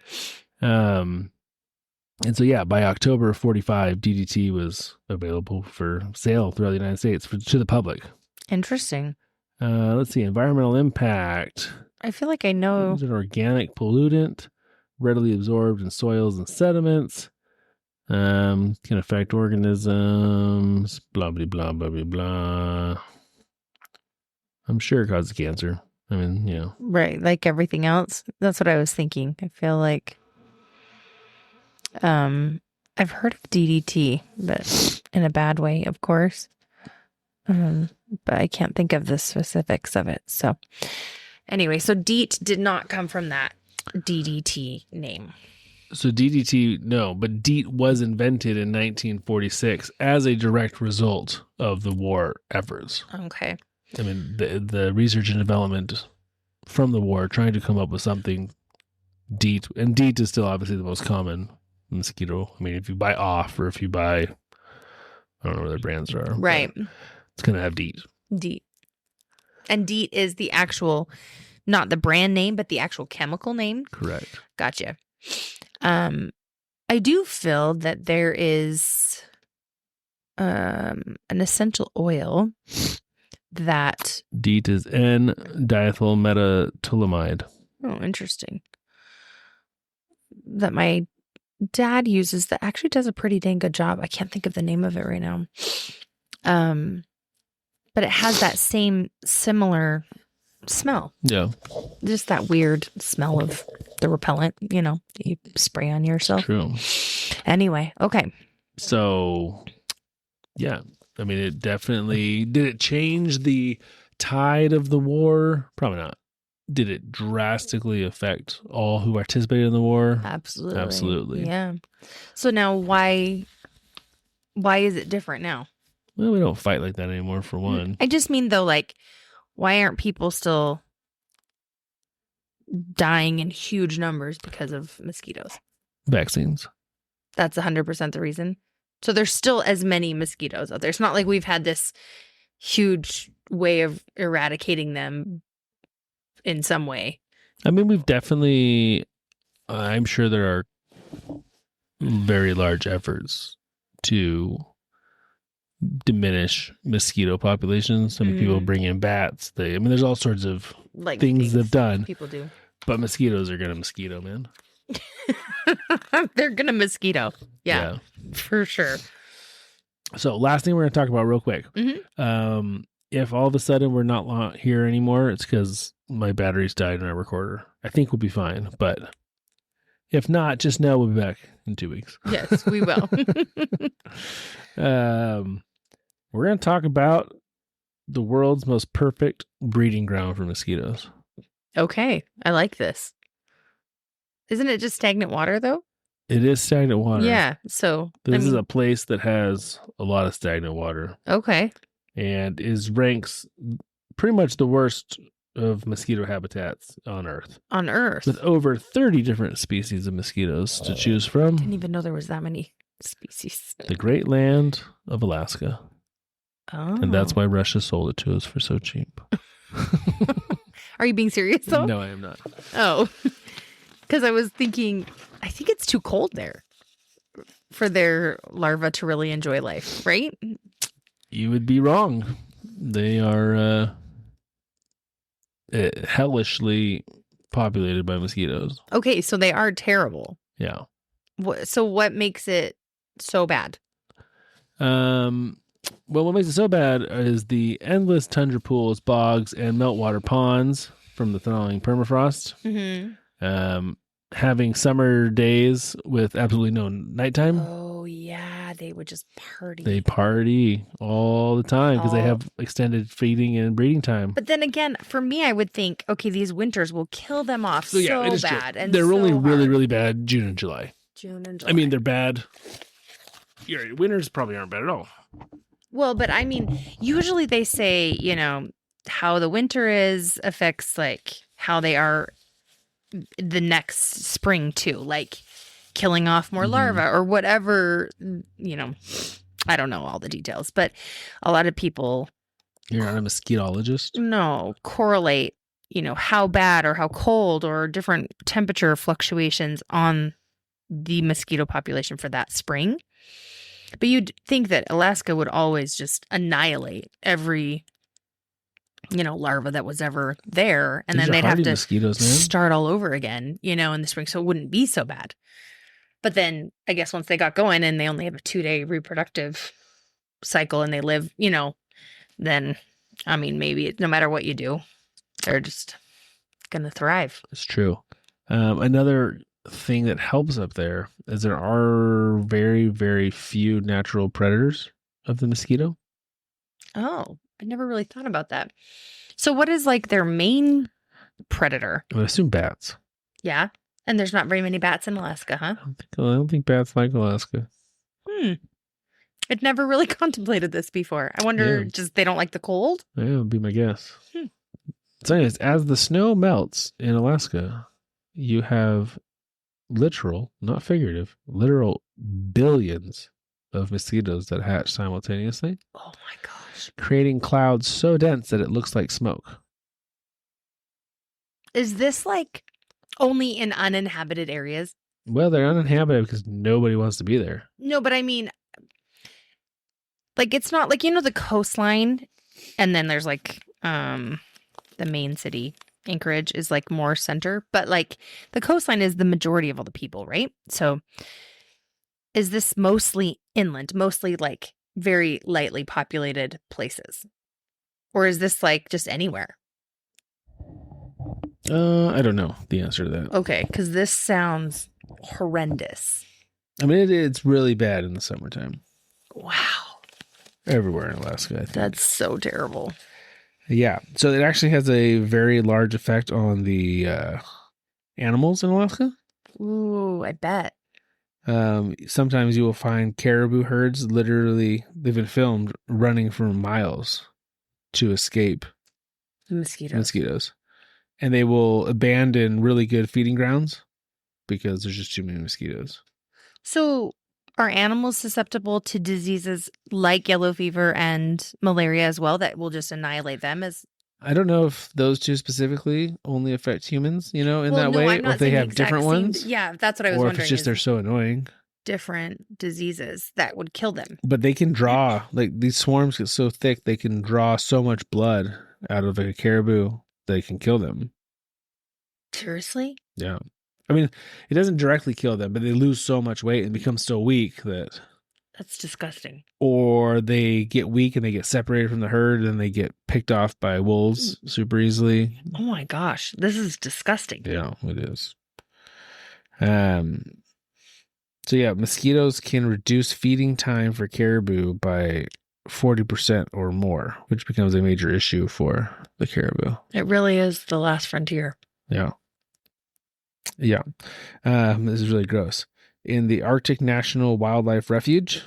And so, yeah, by October of 45, DDT was available for sale throughout the United States to the public. Interesting. Let's see. Environmental impact. I feel like I know. It's an organic pollutant, readily absorbed in soils and sediments. Can affect organisms. Blah, blah, blah, blah, blah, blah. I'm sure it causes cancer. I mean, Right. Like everything else. That's what I was thinking. I feel like I've heard of DDT, but in a bad way, of course. But I can't think of the specifics of it. So anyway, so DEET did not come from that DDT name. So DDT, no, but DEET was invented in 1946 as a direct result of the war efforts. Okay. I mean, the research and development from the war, trying to come up with something DEET, and DEET is still obviously the most common mosquito. I mean, if you buy Off or if you buy, I don't know where their brands are. Right. It's going to have DEET. DEET. And DEET is the actual, not the brand name, but the actual chemical name. Correct. Gotcha. I do feel that there is an essential oil that DEET is N-diethyl metatoluamide. Oh, interesting. That my dad uses that actually does a pretty dang good job. I can't think of the name of it right now. But it has that same similar smell. Yeah. Just that weird smell of the repellent, you spray on yourself. True. Anyway, okay. So, yeah. I mean, it definitely... Did it change the tide of the war? Probably not. Did it drastically affect all who participated in the war? Absolutely. Absolutely. Yeah. So now why is it different now? Well, we don't fight like that anymore, for one. I just mean, though, like, why aren't people still dying in huge numbers because of mosquitoes? Vaccines. That's 100% the reason. So there's still as many mosquitoes out there. It's not like we've had this huge way of eradicating them in some way. I mean, we've definitely... I'm sure there are very large efforts to diminish mosquito populations. I mean, people bring in bats. There's all sorts of things they've done. People do. But mosquitoes are going to mosquito, man. They're going to mosquito. Yeah, for sure. So last thing we're going to talk about real quick. Mm-hmm. If all of a sudden we're not here anymore, it's because my batteries died in our recorder. I think we'll be fine. But if not, just know we'll be back in 2 weeks. Yes, we will. We're going to talk about the world's most perfect breeding ground for mosquitoes. Okay. I like this. Isn't it just stagnant water, though? It is stagnant water. Yeah. So this is a place that has a lot of stagnant water. Okay. And ranks pretty much the worst of mosquito habitats on Earth. On Earth. With over 30 different species of mosquitoes to choose from. Didn't even know there was that many species. The great land of Alaska. Oh. And that's why Russia sold it to us for so cheap. Are you being serious, though? No, I am not. Oh. Because I was thinking, I think it's too cold there for their larvae to really enjoy life, right? You would be wrong. They are hellishly populated by mosquitoes. Okay, so they are terrible. Yeah. So what makes it so bad? Well, what makes it so bad is the endless tundra pools, bogs, and meltwater ponds from the thawing permafrost. Mm-hmm. Having summer days with absolutely no nighttime. Oh, yeah. They would just party. They party all the time because they have extended feeding and breeding time. But then again, for me, I would think, okay, these winters will kill them off so bad. And they're only hard. really, really bad June and July. June and July. I mean, they're bad. Winters probably aren't bad at all. Well, but I mean, usually they say, how the winter is affects like how they are the next spring too, like killing off more larvae or whatever, I don't know all the details, but a lot of people... You're not a mosquitologist? No, correlate, how bad or how cold or different temperature fluctuations on the mosquito population for that spring. But you'd think that Alaska would always just annihilate every, larva that was ever there. And then they'd have to start all over again, in the spring. So it wouldn't be so bad. But then I guess once they got going and they only have a 2-day reproductive cycle and they live, then, I mean, maybe no matter what you do, they're just going to thrive. It's true. Another thing that helps up there is there are very, very few natural predators of the mosquito. Oh, I never really thought about that. So what is like their main predator? I would assume bats. Yeah. And there's not very many bats in Alaska, huh? I don't think bats like Alaska. I'd never really contemplated this before. I wonder, just they don't like the cold? Yeah, that would be my guess. So anyways, as the snow melts in Alaska, you have literal, not figurative, literal billions of mosquitoes that hatch simultaneously. Oh my gosh. Creating clouds so dense that it looks like smoke. Is this like only in uninhabited areas? Well, they're uninhabited because nobody wants to be there. No, but I mean, like, it's not like, the coastline, and then there's like the main city, Anchorage, is like more center, but like the coastline is the majority of all the people, right? So is this mostly inland, mostly like very lightly populated places? Or is this like just anywhere? I don't know the answer to that. Okay, because this sounds horrendous. I mean, it's really bad in the summertime. Wow. Everywhere in Alaska, I think. That's so terrible. Yeah. So it actually has a very large effect on the animals in Alaska. Ooh, I bet. Sometimes you will find caribou herds literally, they've been filmed running for miles to escape mosquitoes. And they will abandon really good feeding grounds because there's just too many mosquitoes. So are animals susceptible to diseases like yellow fever and malaria as well that will just annihilate them? I don't know if those two specifically only affect humans, in that way, I'm not or if they saying the have different exact same- ones. Yeah, that's what I was or wondering. Or if it's just they're so annoying. Different diseases that would kill them. But they can draw, like these swarms get so thick, they can draw so much blood out of a caribou that it can kill them. Seriously? Yeah. I mean, it doesn't directly kill them, but they lose so much weight and become so weak that... That's disgusting. Or they get weak and they get separated from the herd and they get picked off by wolves super easily. Oh my gosh, this is disgusting. Yeah, it is. So yeah, mosquitoes can reduce feeding time for caribou by 40% or more, which becomes a major issue for the caribou. It really is the last frontier. Yeah. Yeah. This is really gross. In the Arctic National Wildlife Refuge,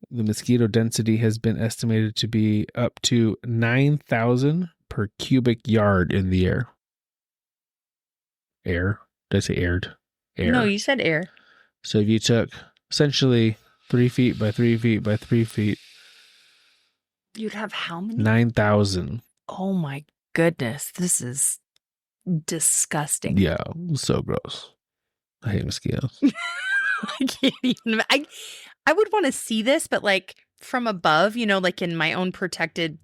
the mosquito density has been estimated to be up to 9,000 per cubic yard in the air. Air? Did I say aired? Air. No, you said air. So if you took essentially 3 feet by 3 feet by 3 feet, you'd have how many? 9,000. Oh my goodness. This is disgusting. Yeah, so gross. I hate mosquitoes. I can't even. I would want to see this, but like from above, like in my own protected,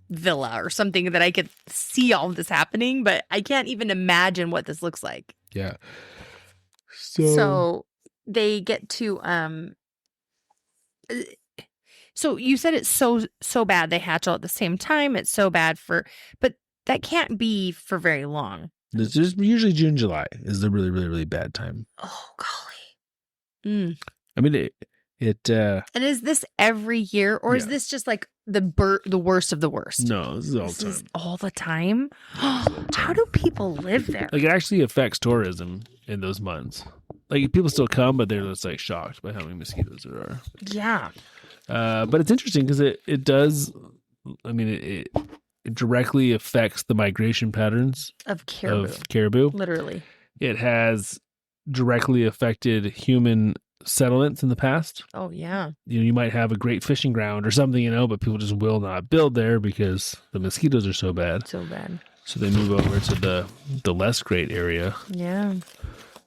villa or something that I could see all of this happening, but I can't even imagine what this looks like. Yeah. So they get to so you said it's so bad they hatch all at the same time. It's so bad but that can't be for very long. This is usually June, July is the really, really, really bad time. Oh golly. I mean it and is this every year or is this just like the worst of the worst? No, this is all the time. Is all the time? How do people live there? Like it actually affects tourism in those months. Like people still come, but they're just like shocked by how many mosquitoes there are. Yeah. But it's interesting because it does. I mean, it directly affects the migration patterns of caribou. Literally, it has directly affected human settlements in the past. Oh yeah. You might have a great fishing ground or something, but people just will not build there because the mosquitoes are so bad. So bad. So they move over to the less great area. Yeah.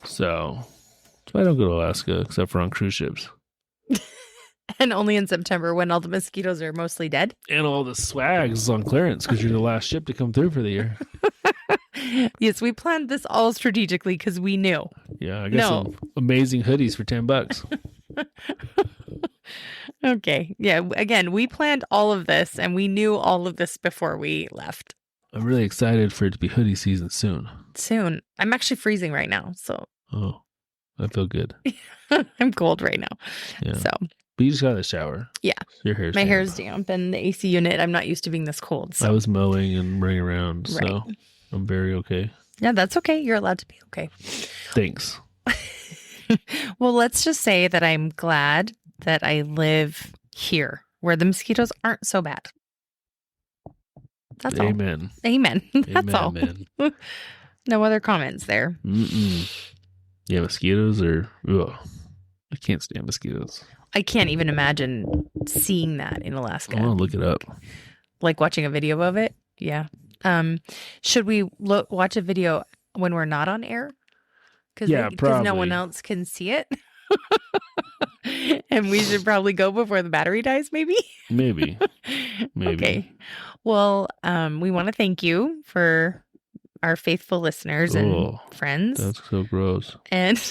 So I don't go to Alaska except for on cruise ships. And only in September when all the mosquitoes are mostly dead. And all the swag is on clearance because you're the last ship to come through for the year. Yes, we planned this all strategically because we knew. Yeah, I got some amazing hoodies for $10. Okay. Yeah, again, we planned all of this and we knew all of this before we left. I'm really excited for it to be hoodie season soon. Soon. I'm actually freezing right now, so. Oh, I feel good. I'm cold right now. Yeah. So. But you just got a shower. Yeah. Your hair's My hair's damp and the AC unit, I'm not used to being this cold. So. I was mowing and running around, so I'm very okay. Yeah, that's okay. You're allowed to be okay. Thanks. Well, let's just say that I'm glad that I live here where the mosquitoes aren't so bad. That's Amen. all. Amen. That's Amen, all. man. No other comments there. Yeah, mosquitoes are... Ugh. I can't stand mosquitoes. I can't even imagine seeing that in Alaska. I want to look it up. Like watching a video of it? Yeah. Should we watch a video when we're not on air? Yeah, Because no probably. one else can see it. And we should probably go before the battery dies, maybe? Maybe. Okay. Well, we want to thank you for our faithful listeners and friends. That's so gross. And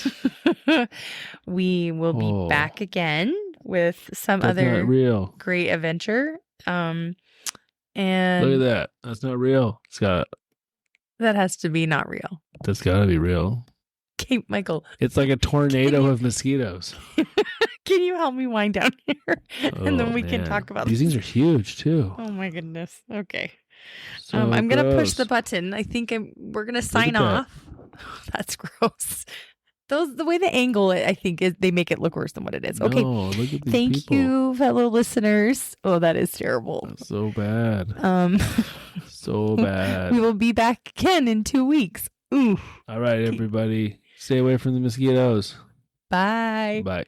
we will be back again with some That's other not real. great adventure. And Look at that. That's not real. that has to be not real. That's got to be real. Okay, Michael. It's like a tornado of mosquitoes. Can you help me wind down here? And then we can talk about these things are huge too. Oh my goodness. Okay. So I'm going to push gross. the button. I think we're going to sign off. That's gross. The way they angle it, I think they make it look worse than what it is. Okay. No, look at these Thank people. you, fellow listeners. Oh, that is terrible. That's so bad. So bad. We will be back again in 2 weeks. Ooh. All right, everybody. Stay away from the mosquitoes. Bye. Bye.